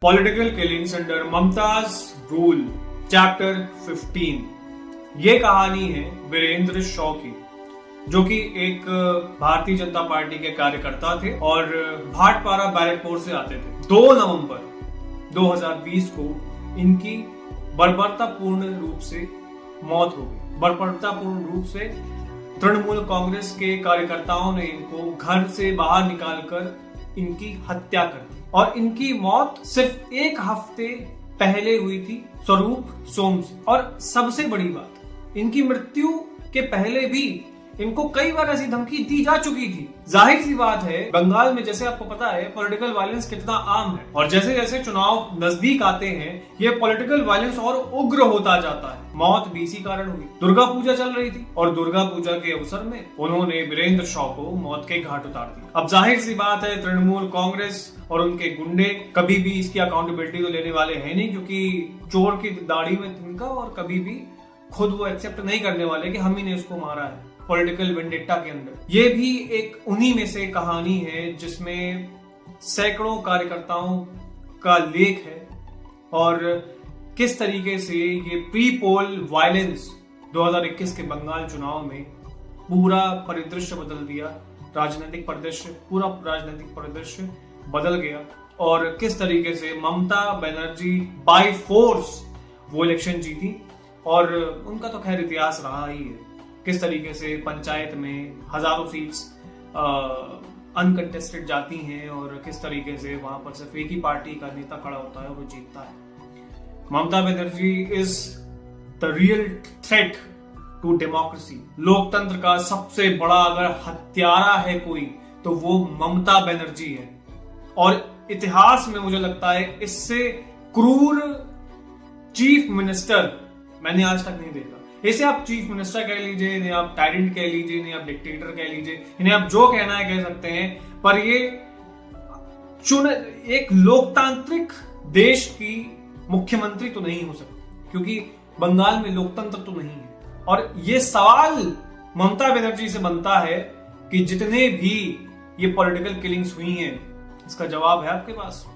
Political killings under Mumtaz rule chapter 15। ये कहानी है वीरेंद्र शॉ की, जो कि एक भारतीय जनता पार्टी के कार्यकर्ता थे और भाटपारा बैरकपुर से आते थे। 2 नवंबर 2020 को इनकी बर्बरतापूर्ण रूप से मौत हो गई। बर्बरतापूर्ण रूप से तृणमूल कांग्रेस के कार्यकर्ताओं ने इनको घर से बाहर निकालकर इनकी हत्या कर दी और इनकी मौत सिर्फ 1 हफ्ते पहले हुई थी स्वरूप सोम से। और सबसे बड़ी बात, इनकी मृत्यु के पहले भी इनको कई बार ऐसी धमकी दी जा चुकी थी। जाहिर सी बात है, बंगाल में जैसे आपको पता है पॉलिटिकल वायलेंस कितना आम है और जैसे जैसे चुनाव नजदीक आते हैं ये पॉलिटिकल वायलेंस और उग्र होता जाता है। मौत भी इसी कारण हुई। दुर्गा पूजा चल रही थी और दुर्गा पूजा के अवसर में उन्होंने वीरेंद्र शॉ को मौत के घाट उतार दिया। अब जाहिर सी बात है, तृणमूल कांग्रेस और उनके गुंडे कभी भी इसकी अकाउंटेबिलिटी तो लेने वाले हैं नहीं, क्योंकि चोर की दाढ़ी में तिनका, और कभी भी खुद वो एक्सेप्ट नहीं करने वाले कि हम ही ने उसको मारा है पॉलिटिकल वेंडेटा के अंदर। ये भी एक उन्हीं में से कहानी है जिसमें सैकड़ों कार्यकर्ताओं का लेख है और किस तरीके से ये प्री पोल वायलेंस 2021 के बंगाल चुनाव में पूरा परिदृश्य बदल दिया। राजनीतिक परिदृश्य, पूरा राजनीतिक परिदृश्य बदल गया और किस तरीके से ममता बनर्जी बाय फोर्स वो इलेक्शन जीती। और उनका तो खैर इतिहास रहा ही है, किस तरीके से पंचायत में हजारों सीट्स अनकंटेस्टेड जाती हैं और किस तरीके से वहां पर सिर्फ एक ही पार्टी का नेता खड़ा होता है और वो जीतता है। Mamata Banerjee is the real threat to democracy. लोकतंत्र का सबसे बड़ा अगर हत्यारा है कोई तो वो ममता बनर्जी है। और इतिहास में मुझे लगता है इससे क्रूर चीफ मिनिस्टर मैंने आज तक नहीं देखा। इसे आप चीफ मिनिस्टर कह लीजिए, इन्हें आप टायरेंट कह लीजिए, इन्हें आप डिक्टेटर कह लीजिए, इन्हें आप जो कहना है कह सकते हैं, पर ये एक लोकतांत्रिक देश की मुख्यमंत्री तो नहीं हो सकती, क्योंकि बंगाल में लोकतंत्र तो नहीं है। और ये सवाल ममता बनर्जी से बनता है कि जितने भी ये पॉलिटिकल किलिंग्स हुई हैं, इसका जवाब है आपके पास।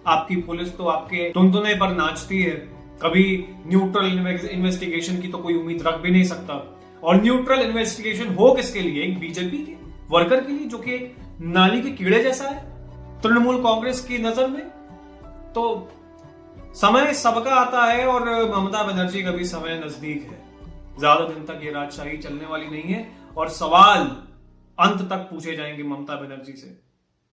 आपकी पुलिस तो आपके टुनटुने पर नाचती है, कभी न्यूट्रल इन्वेस्टिगेशन की तो कोई उम्मीद रख भी नहीं सकता। और न्यूट्रल इन्वेस्टिगेशन हो किसके लिए? एक बीजेपी के वर्कर के लिए, जो कि एक नाली के कीड़े जैसा है तृणमूल कांग्रेस की नजर में। तो समय सबका आता है और ममता बनर्जी का भी समय नजदीक है। ज्यादा दिन तक ये राजशाही चलने वाली नहीं है और सवाल अंत तक पूछे जाएंगे ममता बनर्जी से।